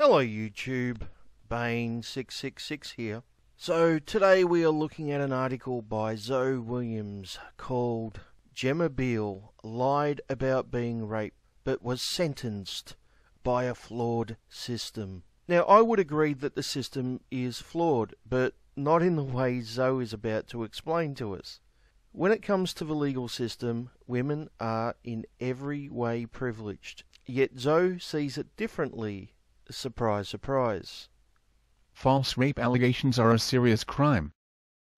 Hello YouTube, Bane666 here. So today we are looking at an article by Zoe Williams called Jemma Beale lied about being raped but was sentenced by a flawed system. Now I would agree that the system is flawed, but not in the way Zoe is about to explain to us. When it comes to the legal system, women are in every way privileged, yet Zoe sees it differently. Surprise, surprise. False rape allegations are a serious crime.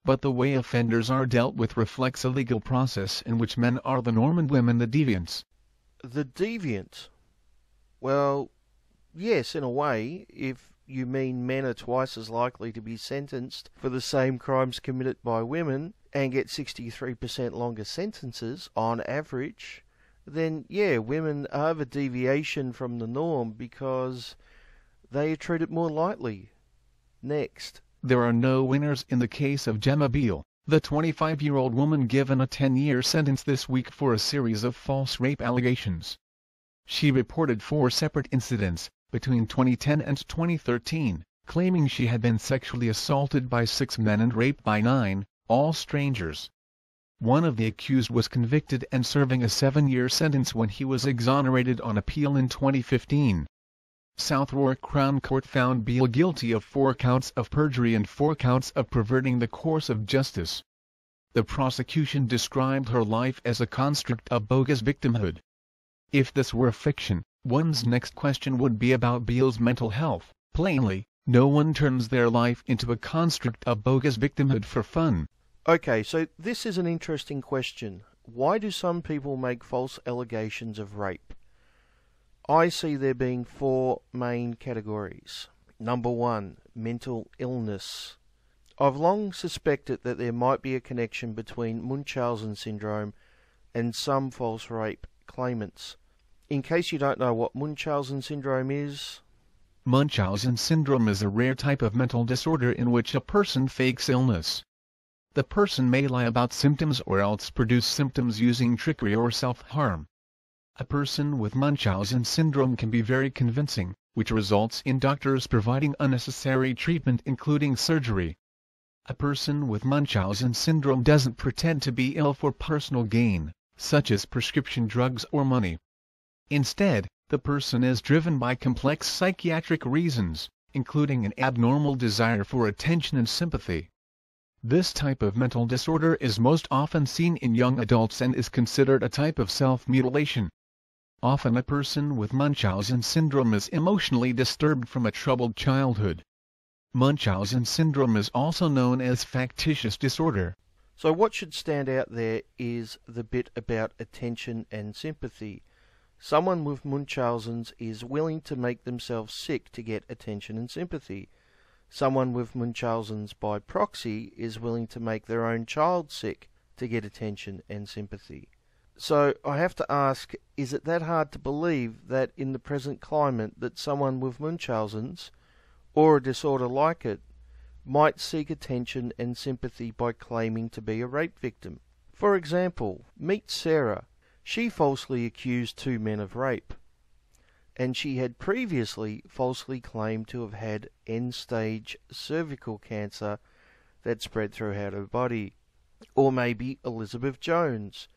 But the way offenders are dealt with reflects a legal process in which men are the norm and women the deviants. The deviant? Well, yes, in a way, if you mean men are twice as likely to be sentenced for the same crimes committed by women and get 63% longer sentences on average, then yeah, women are the deviation from the norm because they are treated more lightly. Next. There are no winners in the case of Jemma Beale, the 25-year-old woman given a 10-year sentence this week for a series of false rape allegations. She reported 4 separate incidents, between 2010 and 2013, claiming she had been sexually assaulted by 6 men and raped by 9, all strangers. One of the accused was convicted and serving a 7-year sentence when he was exonerated on appeal in 2015. South Crown Court found Beale guilty of 4 counts of perjury and 4 counts of perverting the course of justice. The prosecution described her life as a construct of bogus victimhood. If this were fiction, one's next question would be about Beale's mental health. Plainly, no one turns their life into a construct of bogus victimhood for fun. Okay, so this is an interesting question. Why do some people make false allegations of rape? I see there being 4 main categories. Number 1, mental illness. I've long suspected that there might be a connection between Munchausen syndrome and some false rape claimants. In case you don't know what Munchausen syndrome is... Munchausen syndrome is a rare type of mental disorder in which a person fakes illness. The person may lie about symptoms or else produce symptoms using trickery or self-harm. A person with Munchausen syndrome can be very convincing, which results in doctors providing unnecessary treatment including surgery. A person with Munchausen syndrome doesn't pretend to be ill for personal gain, such as prescription drugs or money. Instead, the person is driven by complex psychiatric reasons, including an abnormal desire for attention and sympathy. This type of mental disorder is most often seen in young adults and is considered a type of self-mutilation. Often a person with Munchausen syndrome is emotionally disturbed from a troubled childhood. Munchausen syndrome is also known as factitious disorder. So what should stand out there is the bit about attention and sympathy. Someone with Munchausen's is willing to make themselves sick to get attention and sympathy. Someone with Munchausen's by proxy is willing to make their own child sick to get attention and sympathy. So I have to ask, is it that hard to believe that in the present climate that someone with Munchausen's, or a disorder like it, might seek attention and sympathy by claiming to be a rape victim? For example, meet Sarah. She falsely accused 2 men of rape, and she had previously falsely claimed to have had end-stage cervical cancer that spread throughout her body. Or maybe Elizabeth Jones,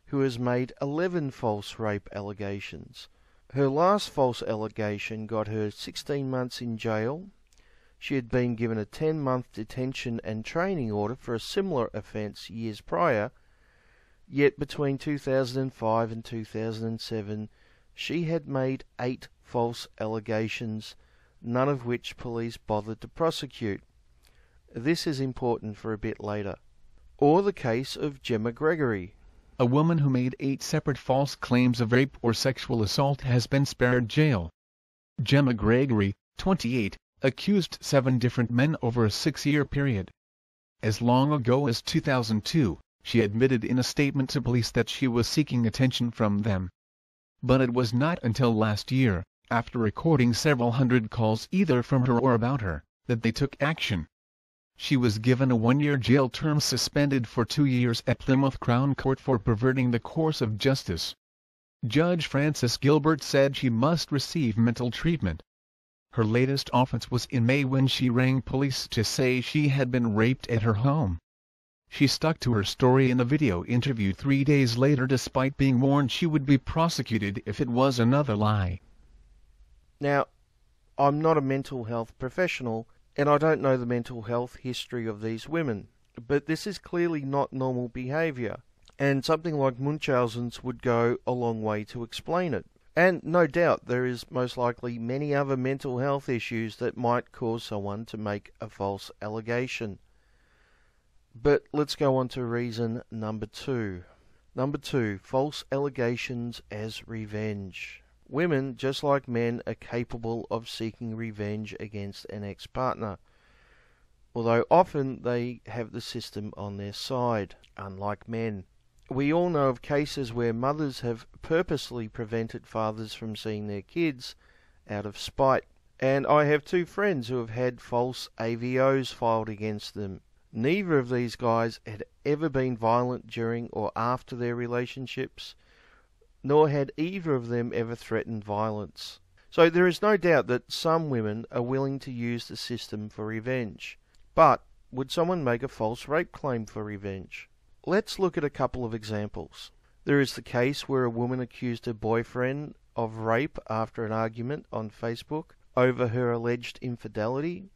who has made 11 false rape allegations. Her last false allegation got her 16 months in jail. She had been given a 10-month detention and training order for a similar offence years prior, yet between 2005 and 2007 she had made 8 false allegations, none of which police bothered to prosecute. This is important for a bit later. Or the case of Jemma Gregory. A woman who made 8 separate false claims of rape or sexual assault has been spared jail. Jemma Gregory, 28, accused 7 different men over a 6-year period. As long ago as 2002, she admitted in a statement to police that she was seeking attention from them. But it was not until last year, after recording several hundred calls either from her or about her, that they took action. She was given a 1-year jail term suspended for 2 years at Plymouth Crown Court for perverting the course of justice. Judge Francis Gilbert said she must receive mental treatment. Her latest offense was in May when she rang police to say she had been raped at her home. She stuck to her story in a video interview 3 days later despite being warned she would be prosecuted if it was another lie. Now, I'm not a mental health professional, and I don't know the mental health history of these women, but this is clearly not normal behaviour, and something like Munchausen's would go a long way to explain it. And no doubt there is most likely many other mental health issues that might cause someone to make a false allegation. But let's go on to reason number 2. Number 2, false allegations as revenge. Women, just like men, are capable of seeking revenge against an ex-partner, although often they have the system on their side, unlike men. We all know of cases where mothers have purposely prevented fathers from seeing their kids out of spite, and I have 2 friends who have had false AVOs filed against them. Neither of these guys had ever been violent during or after their relationships, nor had either of them ever threatened violence. So there is no doubt that some women are willing to use the system for revenge. But would someone make a false rape claim for revenge? Let's look at a couple of examples. There is the case where a woman accused her boyfriend of rape after an argument on Facebook over her alleged infidelity,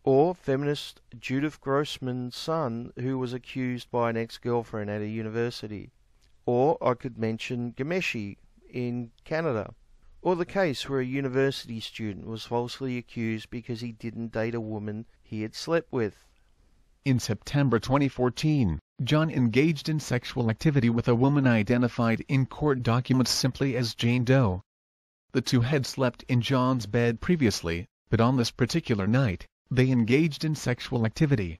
or feminist Judith Grossman's son who was accused by an ex-girlfriend at a university. Or I could mention Ghomeshi in Canada, or the case where a university student was falsely accused because he didn't date a woman he had slept with. In September 2014, Jian engaged in sexual activity with a woman identified in court documents simply as Jane Doe. The two had slept in Jian's bed previously, but on this particular night, they engaged in sexual activity.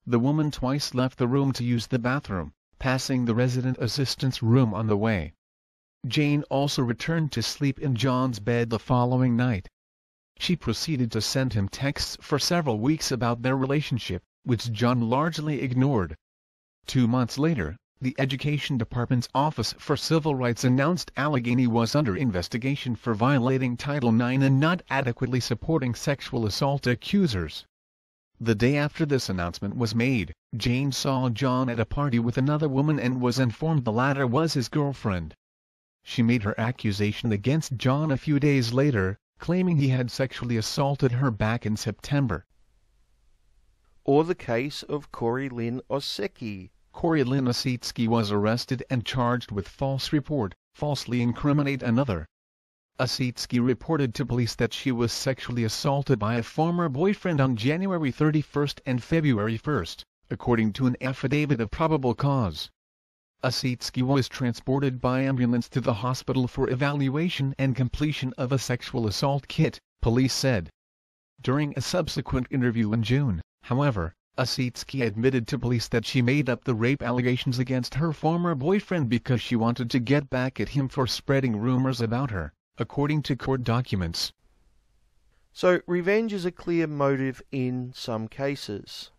The woman twice left the room to use the bathroom, passing the resident assistant's room on the way. Jane also returned to sleep in Jian's bed the following night. She proceeded to send him texts for several weeks about their relationship, which Jian largely ignored. 2 months later, the Education Department's Office for Civil Rights announced Allegheny was under investigation for violating Title IX and not adequately supporting sexual assault accusers. The day after this announcement was made, Jane saw Jian at a party with another woman and was informed the latter was his girlfriend. She made her accusation against Jian a few days later, claiming he had sexually assaulted her back in September. Or the case of Corey Lynn Osecki. Corey Lynn Osecki was arrested and charged with false report, falsely incriminate another. Osecki reported to police that she was sexually assaulted by a former boyfriend on January 31st and February 1st, according to an affidavit of probable cause. Osecki was transported by ambulance to the hospital for evaluation and completion of a sexual assault kit, police said. During a subsequent interview in June, however, Osecki admitted to police that she made up the rape allegations against her former boyfriend because she wanted to get back at him for spreading rumors about her, according to court documents. So revenge is a clear motive in some cases.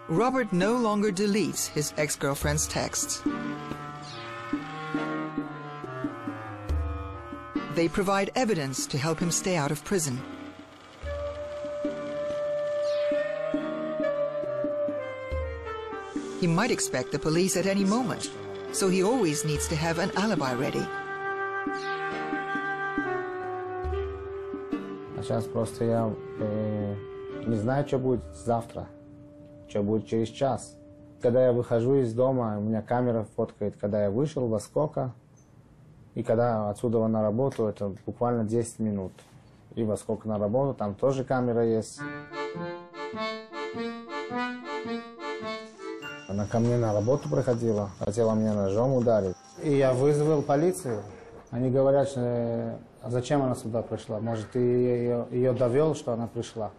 Robert no longer deletes his ex-girlfriend's texts. They provide evidence to help him stay out of prison. He might expect the police at any moment, so he always needs to have an alibi ready. Сейчас просто я не знаю, что будет завтра, что будет через час. Когда я выхожу из дома, у меня камера фоткает, когда я вышел, во сколько, и когда отсюда на работу, это буквально 10 минут. И во сколько на работу, там тоже камера есть. Она ко мне на работу приходила, хотела меня ножом ударить. И я вызвал полицию. Они говорят, что зачем она сюда пришла? Может, ты ее довел, что она пришла?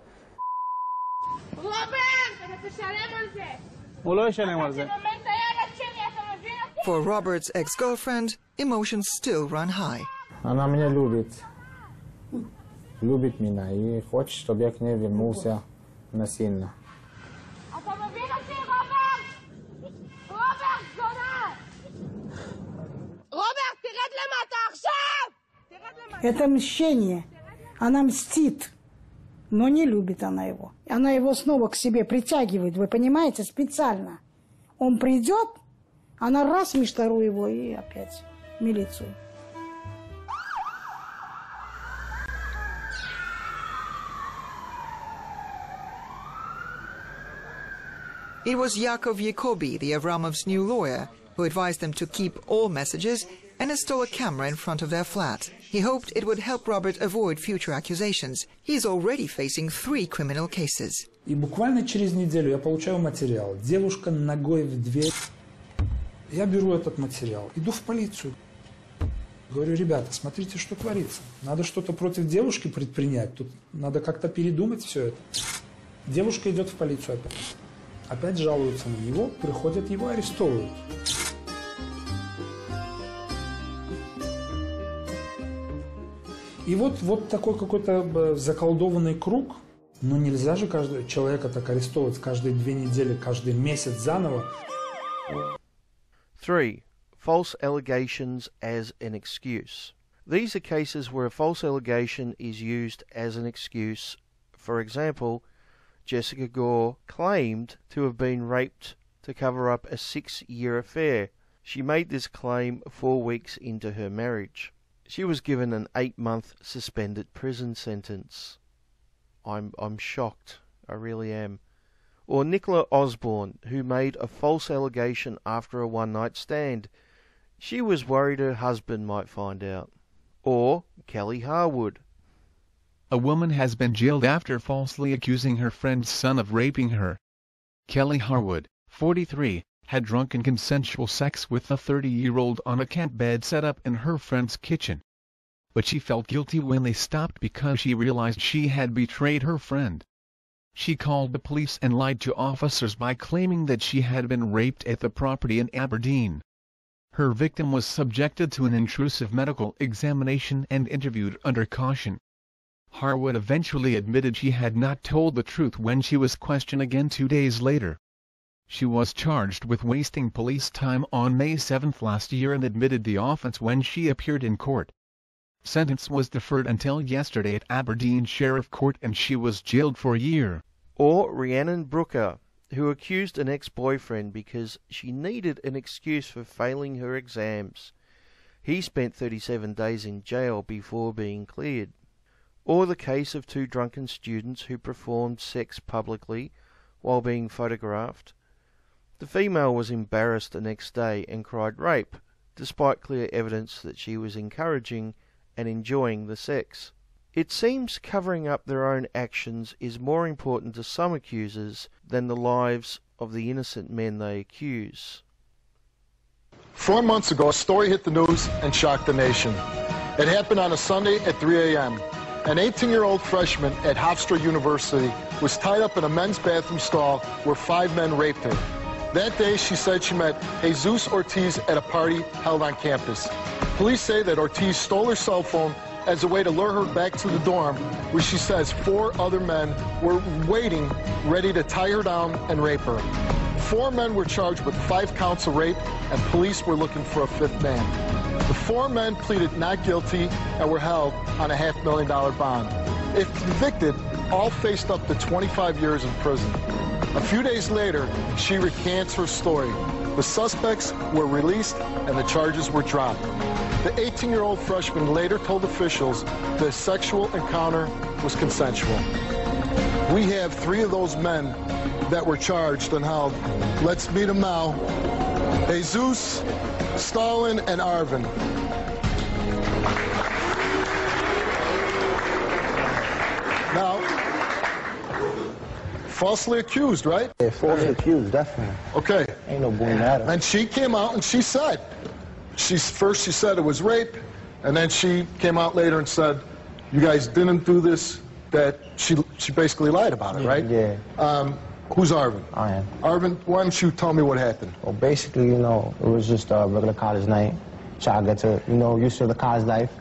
For Robert's ex-girlfriend, emotions still run high. Она меня любит. Любит меня и хочет, чтобы я к ней вернулся насильно. Это мщение. Она мстит, но не любит она его. Она его снова к себе притягивает, вы понимаете, специально. Он придет, она раз миштору его и опять в милицию. It was Yakov Jacobi, the Avramovs' new lawyer, who advised them to keep all messages and install a camera in front of their flat. He hoped it would help Robert avoid future accusations. He is already facing 3 criminal cases. И буквально через неделю я получаю материал. Девушка ногой в дверь. Я беру этот материал, иду в полицию. Говорю, ребята, смотрите, что творится. Надо что-то против девушки предпринять. Тут надо как-то передумать все это. Девушка идет в полицию опять. Опять жалуются на него, приходят, его арестовывают. И вот такой какой-то заколдованный круг. Но нельзя же каждого человека так арестовывать каждые 2 недели, каждый месяц заново. 3. False allegations as an excuse. These are cases where a false allegation is used as an excuse. For example, Jessica Gore claimed to have been raped to cover up a 6-year affair. She made this claim 4 weeks into her marriage. She was given an 8-month suspended prison sentence. I'm shocked. I really am. Or Nicola Osborne, who made a false allegation after a one-night stand. She was worried her husband might find out. Or Kelly Harwood. A woman has been jailed after falsely accusing her friend's son of raping her. Kelly Harwood, 43, had drunken consensual sex with a 30-year-old on a camp bed set up in her friend's kitchen. But she felt guilty when they stopped because she realized she had betrayed her friend. She called the police and lied to officers by claiming that she had been raped at the property in Aberdeen. Her victim was subjected to an intrusive medical examination and interviewed under caution. Harwood eventually admitted she had not told the truth when she was questioned again 2 days later. She was charged with wasting police time on May 7 last year and admitted the offense when she appeared in court. Sentence was deferred until yesterday at Aberdeen Sheriff Court and she was jailed for a year. Or Rhiannon Brooker, who accused an ex-boyfriend because she needed an excuse for failing her exams. He spent 37 days in jail before being cleared. Or the case of 2 drunken students who performed sex publicly while being photographed. The female was embarrassed the next day and cried rape, despite clear evidence that she was encouraging and enjoying the sex. It seems covering up their own actions is more important to some accusers than the lives of the innocent men they accuse. 4 months ago, a story hit the news and shocked the nation. It happened on a Sunday at 3 a.m. An 18-year-old freshman at Hofstra University was tied up in a men's bathroom stall where 5 men raped her. That day, she said she met Jesus Ortiz at a party held on campus. Police say that Ortiz stole her cell phone as a way to lure her back to the dorm, where she says 4 other men were waiting, ready to tie her down and rape her. 4 men were charged with 5 counts of rape, and police were looking for a 5th man. The 4 men pleaded not guilty and were held on a $500,000 bond. If convicted, all faced up to 25 years in prison. A few days later, she recants her story. The suspects were released and the charges were dropped. The 18-year-old freshman later told officials the sexual encounter was consensual. We have 3 of those men that were charged and held. Let's meet them now. Jesus, Stalin, and Arvin. Now, falsely accused, right? Yeah, falsely accused, definitely. Okay. Ain't no boy matter. And she came out and she said, first she said it was rape, and then she came out later and said, you guys didn't do this, that she basically lied about it, right? Yeah. Who's Arvin? I am. Arvin, why don't you tell me what happened? Well, basically, you know, it was just a regular college night. Try to get to, you know, used to the college life.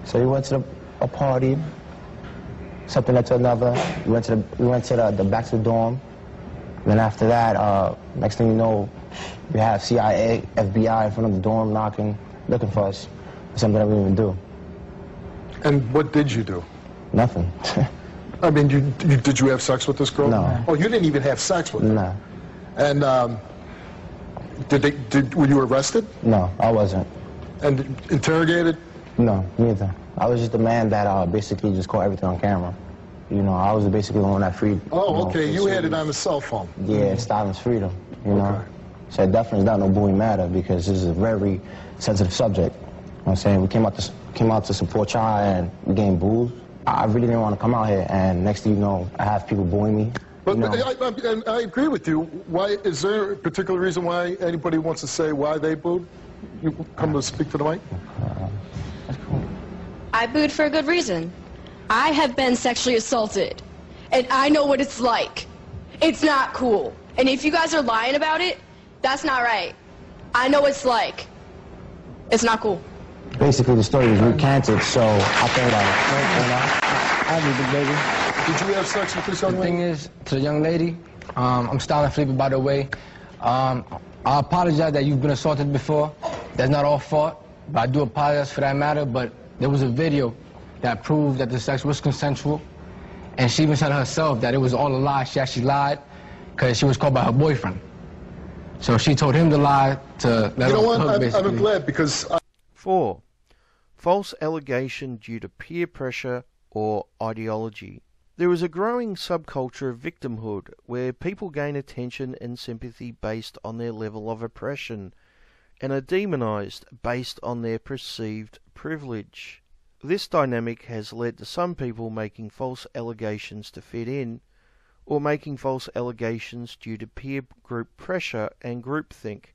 So we went to a party, something led to another. We went to the back to the dorm. Then after that, next thing you know, we have CIA, FBI in front of the dorm knocking, looking for us for something that we didn't even do. And what did you do? Nothing. I mean, did you have sex with this girl? No. Oh, you didn't even have sex with her? No. And were you arrested? No, I wasn't. And interrogated? No, neither. I was just the man that basically just caught everything on camera. You know, I was basically the one that freed. Oh, okay. You had it on the cell phone. Yeah, Stalin's freedom. You know. Okay. So it definitely is not no bullying matter because this is a very sensitive subject. You know what I'm saying? We came out to support y'all and we getting booed. I really didn't want to come out here, and next thing you know, I have people bullying me. But, you know. but I agree with you. Why is there a particular reason why anybody wants to say why they booed? You come to speak to the mic. That's cool. I booed for a good reason. I have been sexually assaulted, and I know what it's like. It's not cool. And if you guys are lying about it, that's not right. I know what it's like. It's not cool. Basically, the story was recanted, so I think I did the baby. Did you have sex with this young The lady? thing is, to the young lady, I'm Stalin Felipe, by the way. I apologize that you've been assaulted before. That's not our fault, but I do apologize for that matter. But there was a video that proved that the sex was consensual, and she even said herself that it was all a lie. She actually lied because she was called by her boyfriend. So she told him to lie to let You know her what? basically. I'm glad because... 4. False allegation due to peer pressure or ideology. There is a growing subculture of victimhood where people gain attention and sympathy based on their level of oppression and are demonized based on their perceived privilege. This dynamic has led to some people making false allegations to fit in, or making false allegations due to peer group pressure and groupthink.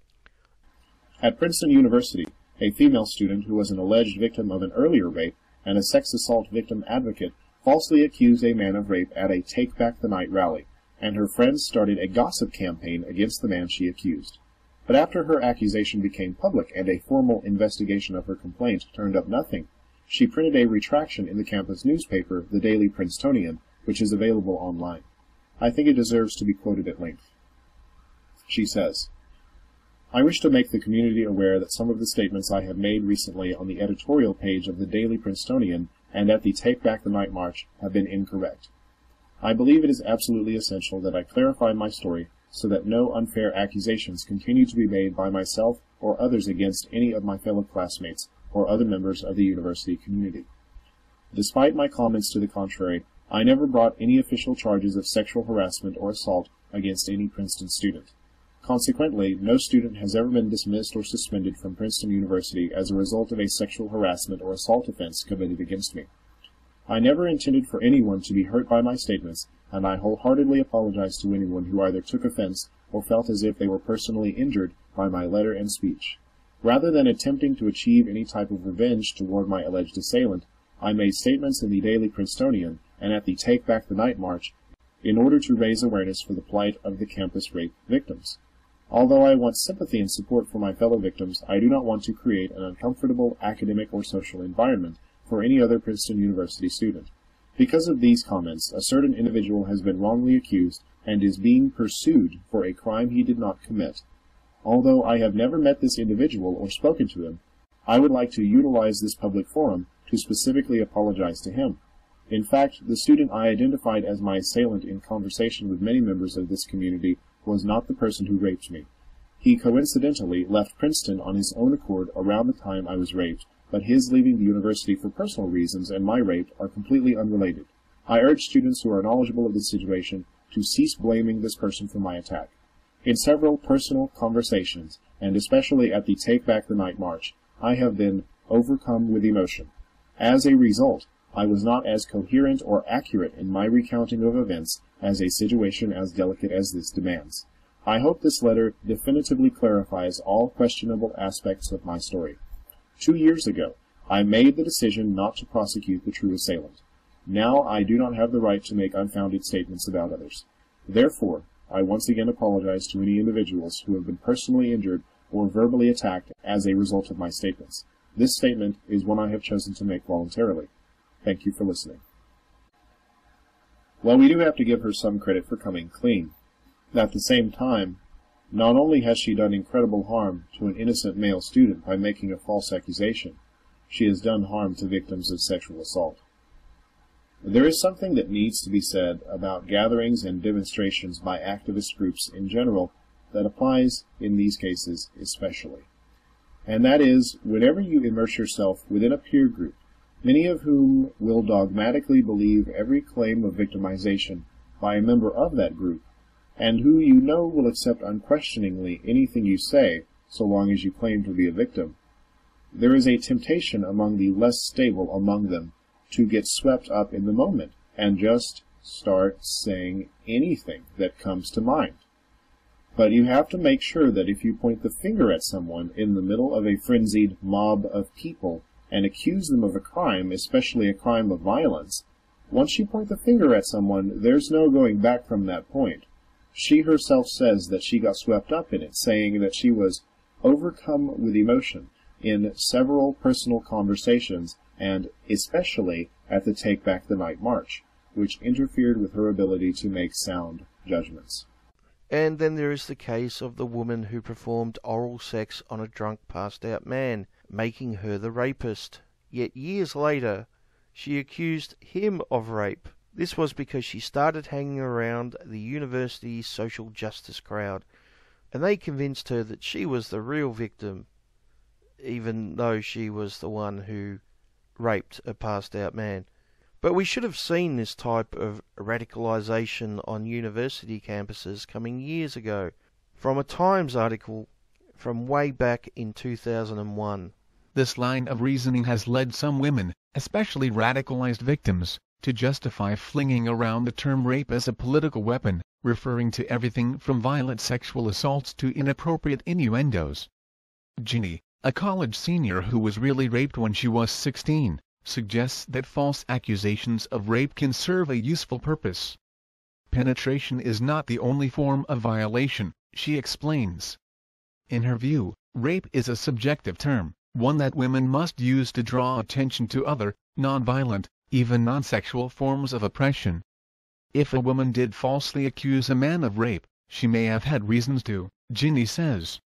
At Princeton University, a female student who was an alleged victim of an earlier rape and a sex assault victim advocate falsely accused a man of rape at a Take Back the Night rally, and her friends started a gossip campaign against the man she accused. But after her accusation became public and a formal investigation of her complaint turned up nothing, she printed a retraction in the campus newspaper, the Daily Princetonian, which is available online. I think it deserves to be quoted at length. She says, "I wish to make the community aware that some of the statements I have made recently on the editorial page of the Daily Princetonian and at the Take Back the Night March have been incorrect. I believe it is absolutely essential that I clarify my story so that no unfair accusations continue to be made by myself or others against any of my fellow classmates or other members of the university community. Despite my comments to the contrary, I never brought any official charges of sexual harassment or assault against any Princeton student. Consequently, no student has ever been dismissed or suspended from Princeton University as a result of a sexual harassment or assault offense committed against me. I never intended for anyone to be hurt by my statements, and I wholeheartedly apologize to anyone who either took offense or felt as if they were personally injured by my letter and speech. Rather than attempting to achieve any type of revenge toward my alleged assailant, I made statements in the Daily Princetonian and at the Take Back the Night March in order to raise awareness for the plight of the campus rape victims. Although I want sympathy and support for my fellow victims, I do not want to create an uncomfortable academic or social environment for any other Princeton University student. Because of these comments, a certain individual has been wrongly accused and is being pursued for a crime he did not commit. Although I have never met this individual or spoken to him, I would like to utilize this public forum to specifically apologize to him. In fact, the student I identified as my assailant in conversation with many members of this community was not the person who raped me. He coincidentally left Princeton on his own accord around the time I was raped, but his leaving the university for personal reasons and my rape are completely unrelated. I urge students who are knowledgeable of this situation to cease blaming this person for my attack. In several personal conversations, and especially at the Take Back the Night March, I have been overcome with emotion. As a result, I was not as coherent or accurate in my recounting of events as a situation as delicate as this demands. I hope this letter definitively clarifies all questionable aspects of my story. 2 years ago, I made the decision not to prosecute the true assailant. Now I do not have the right to make unfounded statements about others. Therefore, I once again apologize to any individuals who have been personally injured or verbally attacked as a result of my statements. This statement is one I have chosen to make voluntarily. Thank you for listening." Well, we do have to give her some credit for coming clean. At the same time, not only has she done incredible harm to an innocent male student by making a false accusation, she has done harm to victims of sexual assault. There is something that needs to be said about gatherings and demonstrations by activist groups in general that applies in these cases especially. And that is, whenever you immerse yourself within a peer group, many of whom will dogmatically believe every claim of victimization by a member of that group, and who you know will accept unquestioningly anything you say, so long as you claim to be a victim, there is a temptation among the less stable among them to get swept up in the moment and just start saying anything that comes to mind. But you have to make sure that if you point the finger at someone in the middle of a frenzied mob of people and accuse them of a crime, especially a crime of violence, once you point the finger at someone, there's no going back from that point. She herself says that she got swept up in it, saying that she was overcome with emotion in several personal conversations, and especially at the Take Back the Night march, which interfered with her ability to make sound judgments. And then there is the case of the woman who performed oral sex on a drunk, passed-out man, making her the rapist. Yet years later, she accused him of rape. This was because she started hanging around the university's social justice crowd, and they convinced her that she was the real victim, even though she was the one who raped a passed-out man. But we should have seen this type of radicalization on university campuses coming years ago, from a Times article from way back in 2001. This line of reasoning has led some women, especially radicalized victims, to justify flinging around the term rape as a political weapon, referring to everything from violent sexual assaults to inappropriate innuendos. Ginny, a college senior who was really raped when she was 16, suggests that false accusations of rape can serve a useful purpose. Penetration is not the only form of violation, she explains. In her view, rape is a subjective term, one that women must use to draw attention to other, non-violent, even non-sexual forms of oppression. If a woman did falsely accuse a man of rape, she may have had reasons to, Ginny says.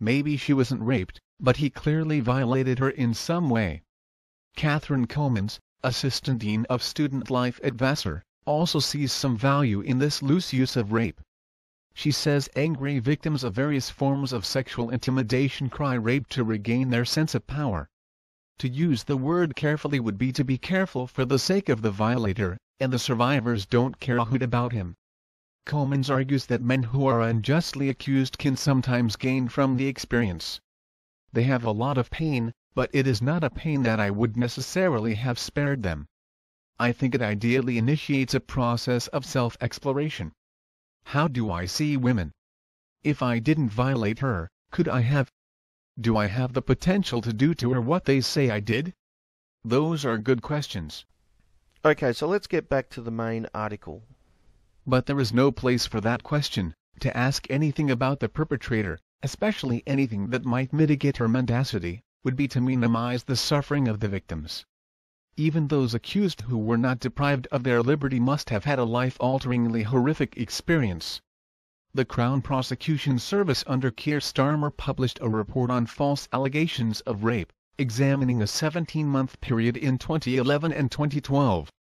Maybe she wasn't raped, but he clearly violated her in some way. Catherine Comans, assistant dean of student life at Vassar, also sees some value in this loose use of rape. She says angry victims of various forms of sexual intimidation cry rape to regain their sense of power. To use the word carefully would be to be careful for the sake of the violator, and the survivors don't care a hoot about him. Comans argues that men who are unjustly accused can sometimes gain from the experience. They have a lot of pain, but it is not a pain that I would necessarily have spared them. I think it ideally initiates a process of self-exploration. How do I see women? If I didn't violate her, could I have? Do I have the potential to do to her what they say I did? Those are good questions. Okay, so let's get back to the main article. But there is no place for that question, to ask anything about the perpetrator, especially anything that might mitigate her mendacity, would be to minimize the suffering of the victims. Even those accused who were not deprived of their liberty must have had a life-alteringly horrific experience. The Crown Prosecution Service under Keir Starmer published a report on false allegations of rape, examining a 17-month period in 2011 and 2012.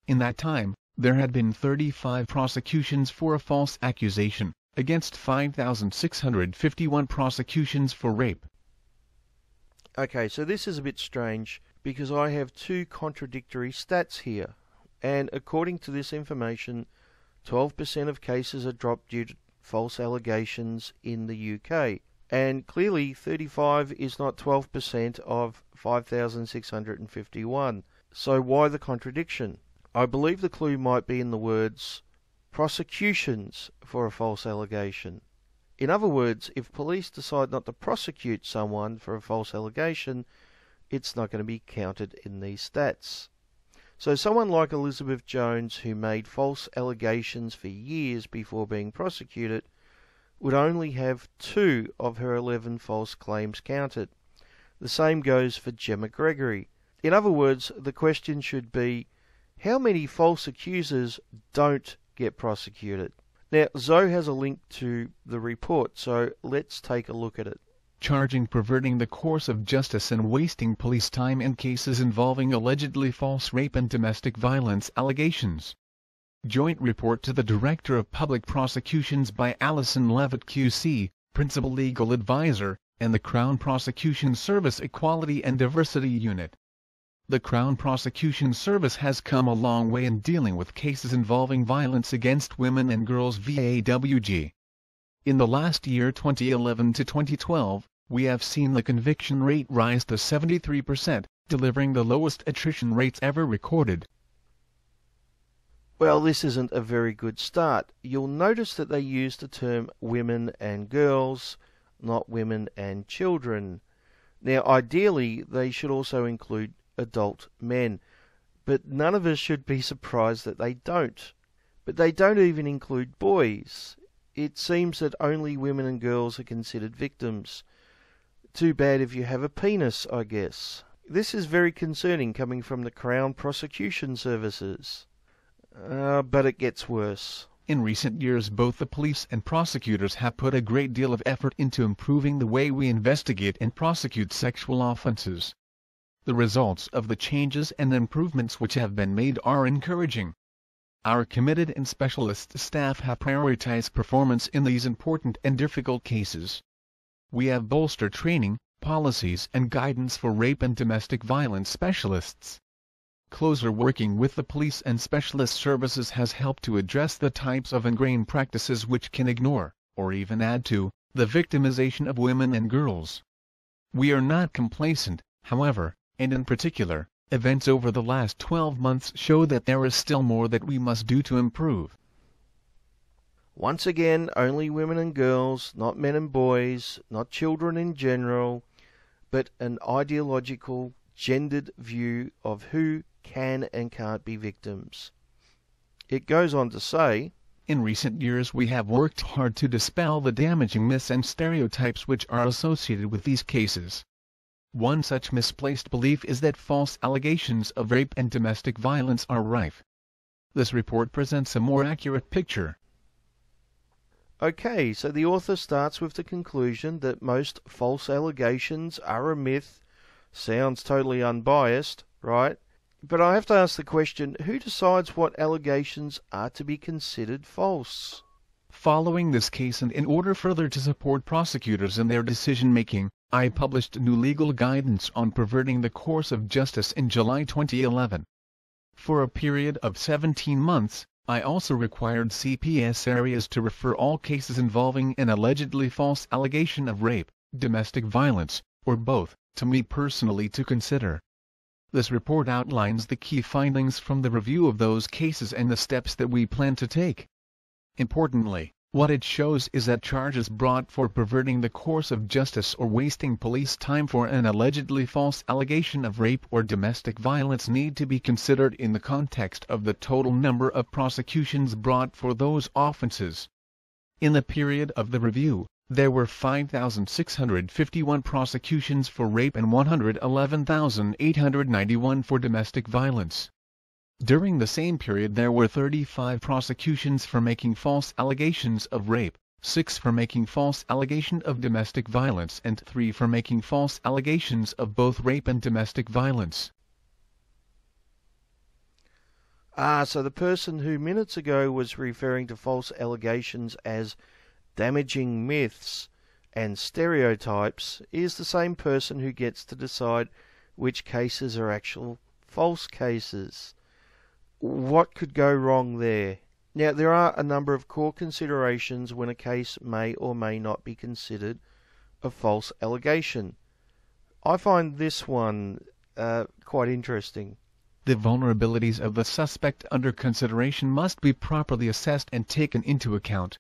In that time, there had been 35 prosecutions for a false accusation, against 5,651 prosecutions for rape. Okay, so this is a bit strange, because I have two contradictory stats here, and according to this information, 12% of cases are dropped due to false allegations in the UK, and clearly 35 is not 12% of 5,651. So why the contradiction? I believe the clue might be in the words prosecutions for a false allegation. In other words, if police decide not to prosecute someone for a false allegation, it's not going to be counted in these stats. So someone like Elizabeth Jones, who made false allegations for years before being prosecuted, would only have 2 of her 11 false claims counted. The same goes for Jemma Gregory. In other words, the question should be, how many false accusers don't get prosecuted? Now, Zoe has a link to the report, so let's take a look at it. charging perverting the course of justice and wasting police time in cases involving allegedly false rape and domestic violence allegations. Joint report to the Director of Public Prosecutions by Alison Levitt QC, Principal Legal Advisor, and the Crown Prosecution Service Equality and Diversity Unit. The Crown Prosecution Service has come a long way in dealing with cases involving violence against women and girls via AWG. In the last year 2011 to 2012, we have seen the conviction rate rise to 73%, delivering the lowest attrition rates ever recorded. Well, this isn't a very good start. You'll notice that they use the term women and girls, not women and children. Now, ideally, they should also include adult men, but none of us should be surprised that they don't. But they don't even include boys. It seems that only women and girls are considered victims. Too bad if you have a penis, I guess. This is very concerning coming from the Crown Prosecution Services. But it gets worse. In recent years, both the police and prosecutors have put a great deal of effort into improving the way we investigate and prosecute sexual offenses. The results of the changes and improvements which have been made are encouraging. Our committed and specialist staff have prioritized performance in these important and difficult cases. We have bolstered training, policies and guidance for rape and domestic violence specialists. Closer working with the police and specialist services has helped to address the types of ingrained practices which can ignore, or even add to, the victimization of women and girls. We are not complacent, however, and in particular, events over the last 12 months show that there is still more that we must do to improve. Once again, only women and girls, not men and boys, not children in general, but an ideological, gendered view of who can and can't be victims. It goes on to say, in recent years we have worked hard to dispel the damaging myths and stereotypes which are associated with these cases. One such misplaced belief is that false allegations of rape and domestic violence are rife. This report presents a more accurate picture. Okay, so the author starts with the conclusion that most false allegations are a myth. Sounds totally unbiased, right? But I have to ask the question, who decides what allegations are to be considered false? Following this case and in order further to support prosecutors in their decision-making, I published new legal guidance on perverting the course of justice in July 2011. For a period of 17 months, I also required CPS areas to refer all cases involving an allegedly false allegation of rape, domestic violence, or both, to me personally to consider. This report outlines the key findings from the review of those cases and the steps that we plan to take. Importantly, what it shows is that charges brought for perverting the course of justice or wasting police time for an allegedly false allegation of rape or domestic violence need to be considered in the context of the total number of prosecutions brought for those offenses. In the period of the review, there were 5,651 prosecutions for rape and 111,891 for domestic violence. During the same period there were 35 prosecutions for making false allegations of rape, 6 for making false allegation of domestic violence and 3 for making false allegations of both rape and domestic violence. So the person who minutes ago was referring to false allegations as damaging myths and stereotypes is the same person who gets to decide which cases are actual false cases. What could go wrong there? Now, there are a number of core considerations when a case may or may not be considered a false allegation. I find this one quite interesting. The vulnerabilities of the suspect under consideration must be properly assessed and taken into account.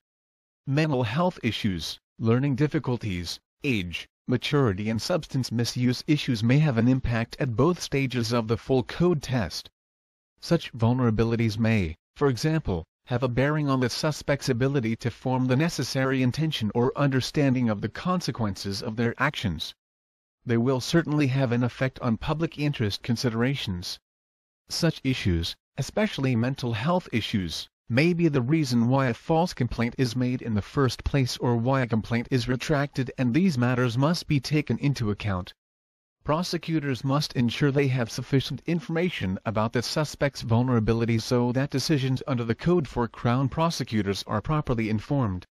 Mental health issues, learning difficulties, age, maturity and substance misuse issues may have an impact at both stages of the full code test. Such vulnerabilities may, for example, have a bearing on the suspect's ability to form the necessary intention or understanding of the consequences of their actions. They will certainly have an effect on public interest considerations. Such issues, especially mental health issues, may be the reason why a false complaint is made in the first place or why a complaint is retracted, and these matters must be taken into account. Prosecutors must ensure they have sufficient information about the suspect's vulnerabilities so that decisions under the Code for Crown prosecutors are properly informed.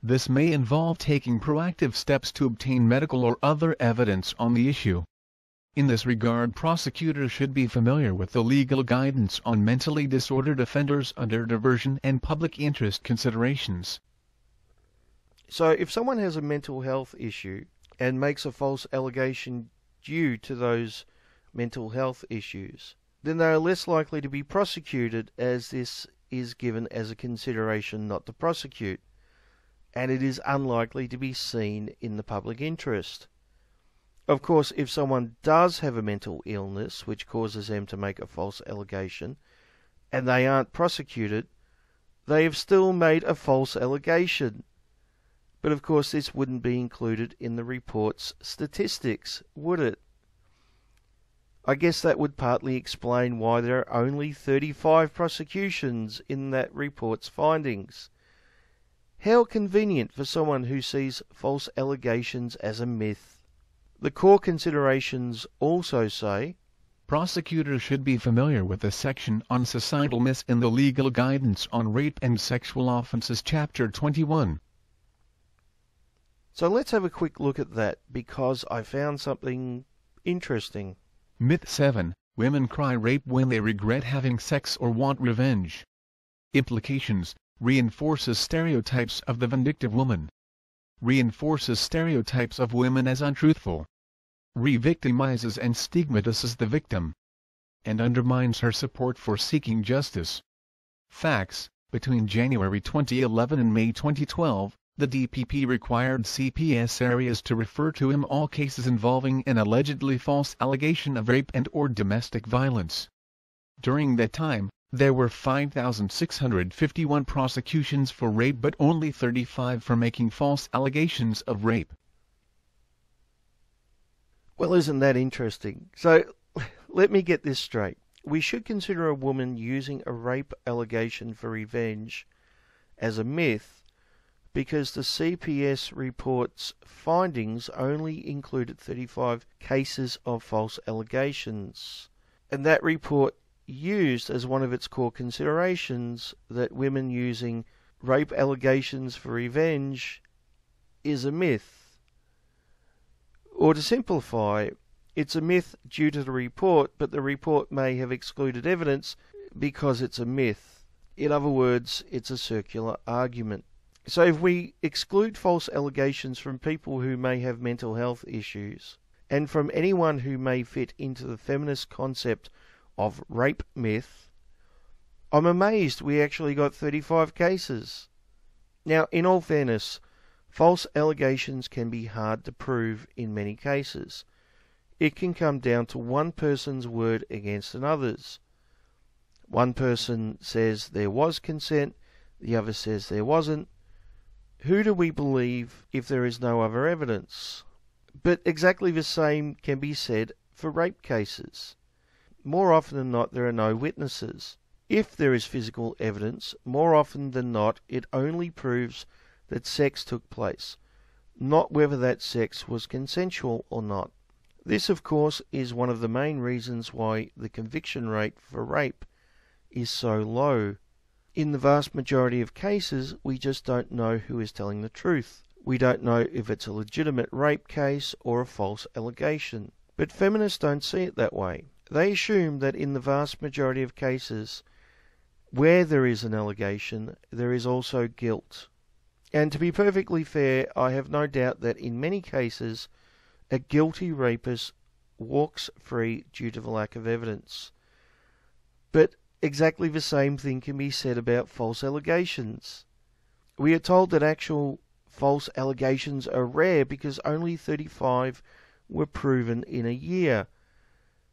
This may involve taking proactive steps to obtain medical or other evidence on the issue. In this regard, prosecutors should be familiar with the legal guidance on mentally disordered offenders under diversion and public interest considerations. So if someone has a mental health issue and makes a false allegation due to those mental health issues, then they are less likely to be prosecuted, as this is given as a consideration not to prosecute, and it is unlikely to be seen in the public interest. Of course, if someone does have a mental illness which causes them to make a false allegation, and they aren't prosecuted, they have still made a false allegation. But of course this wouldn't be included in the report's statistics, would it? I guess that would partly explain why there are only 35 prosecutions in that report's findings. How convenient for someone who sees false allegations as a myth. The core considerations also say, prosecutors should be familiar with the section on societal myths in the Legal Guidance on Rape and Sexual Offences, Chapter 21. So let's have a quick look at that, because I found something interesting. Myth 7. Women cry rape when they regret having sex or want revenge. Implications. Reinforces stereotypes of the vindictive woman. Reinforces stereotypes of women as untruthful. Re-victimizes and stigmatizes the victim. And undermines her support for seeking justice. Facts. Between January 2011 and May 2012, the DPP required CPS areas to refer to in all cases involving an allegedly false allegation of rape and/or domestic violence. During that time, there were 5,651 prosecutions for rape but only 35 for making false allegations of rape. Well, isn't that interesting? So, let me get this straight. We should consider a woman using a rape allegation for revenge as a myth because the CPS report's findings only included 35 cases of false allegations. And that report used as one of its core considerations that women using rape allegations for revenge is a myth. Or to simplify, it's a myth due to the report, but the report may have excluded evidence because it's a myth. In other words, it's a circular argument. So if we exclude false allegations from people who may have mental health issues, and from anyone who may fit into the feminist concept of rape myth, I'm amazed we actually got 35 cases. Now, in all fairness, false allegations can be hard to prove in many cases. It can come down to one person's word against another's. One person says there was consent, the other says there wasn't. Who do we believe if there is no other evidence? But exactly the same can be said for rape cases. More often than not, there are no witnesses. If there is physical evidence, more often than not, it only proves that sex took place, not whether that sex was consensual or not. This, of course, is one of the main reasons why the conviction rate for rape is so low. In the vast majority of cases, we just don't know who is telling the truth. We don't know if it's a legitimate rape case or a false allegation. But feminists don't see it that way. They assume that in the vast majority of cases where there is an allegation, there is also guilt. And to be perfectly fair, I have no doubt that in many cases, a guilty rapist walks free due to the lack of evidence. But exactly the same thing can be said about false allegations. We are told that actual false allegations are rare because only 35 were proven in a year.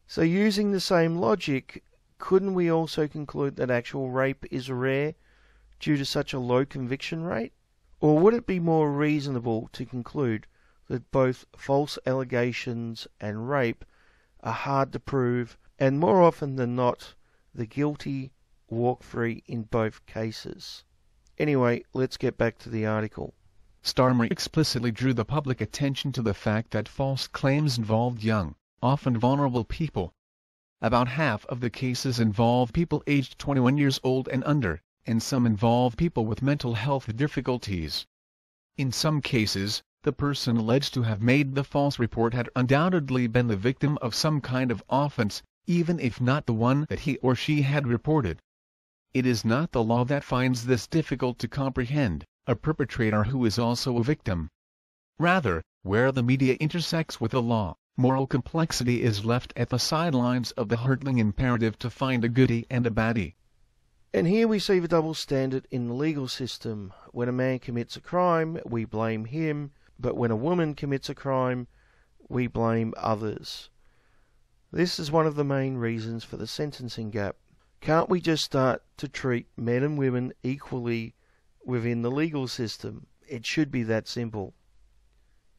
So using the same logic, couldn't we also conclude that actual rape is rare due to such a low conviction rate? Or would it be more reasonable to conclude that both false allegations and rape are hard to prove, and more often than not, the guilty walk free in both cases. Anyway, let's get back to the article. Starmer explicitly drew the public attention to the fact that false claims involved young, often vulnerable people. About half of the cases involve people aged 21 years old and under, and some involve people with mental health difficulties. In some cases, the person alleged to have made the false report had undoubtedly been the victim of some kind of offense, even if not the one that he or she had reported. It is not the law that finds this difficult to comprehend, a perpetrator who is also a victim. Rather, where the media intersects with the law, moral complexity is left at the sidelines of the hurtling imperative to find a goodie and a baddie. And here we see the double standard in the legal system. When a man commits a crime, we blame him, but when a woman commits a crime, we blame others. This is one of the main reasons for the sentencing gap. Can't we just start to treat men and women equally within the legal system? It should be that simple.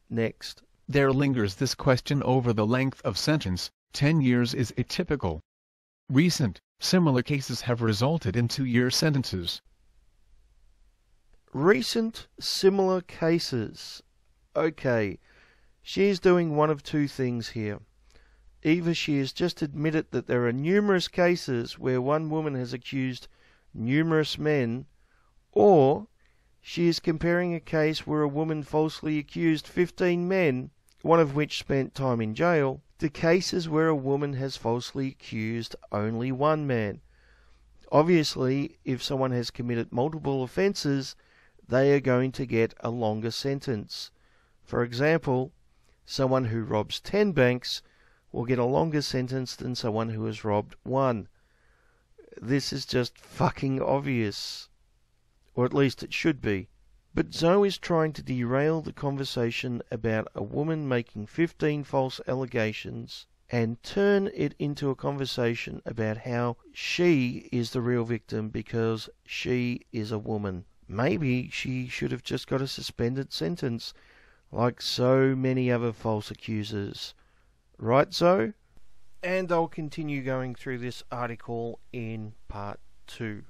Next. There lingers this question over the length of sentence. 10 years is atypical. Recent, similar cases have resulted in 2-year sentences. Recent, similar cases. Okay, she is doing one of two things here. Either she has just admitted that there are numerous cases where one woman has accused numerous men, or she is comparing a case where a woman falsely accused 15 men, one of which spent time in jail, to cases where a woman has falsely accused only one man. Obviously, if someone has committed multiple offences, they are going to get a longer sentence. For example, someone who robs 10 banks will get a longer sentence than someone who has robbed 1. This is just fucking obvious. Or at least it should be. But Zoe is trying to derail the conversation about a woman making 15 false allegations and turn it into a conversation about how she is the real victim because she is a woman. Maybe she should have just got a suspended sentence, like so many other false accusers. Right, Zoe? And I'll continue going through this article in part 2.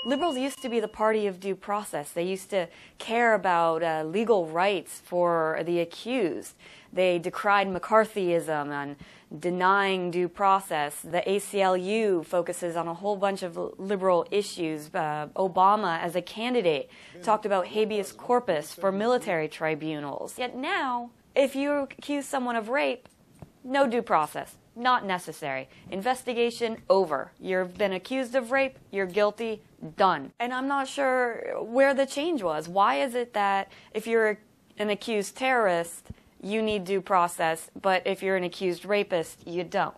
Liberals used to be the party of due process. They used to care about legal rights for the accused. They decried McCarthyism and denying due process. The ACLU focuses on a whole bunch of liberal issues. Obama, as a candidate, talked about habeas corpus for military tribunals. Yet now, if you accuse someone of rape, no due process. Not necessary. Investigation over. You've been accused of rape, you're guilty, done. And I'm not sure where the change was. Why is it that if you're an accused terrorist, you need due process, but if you're an accused rapist, you don't?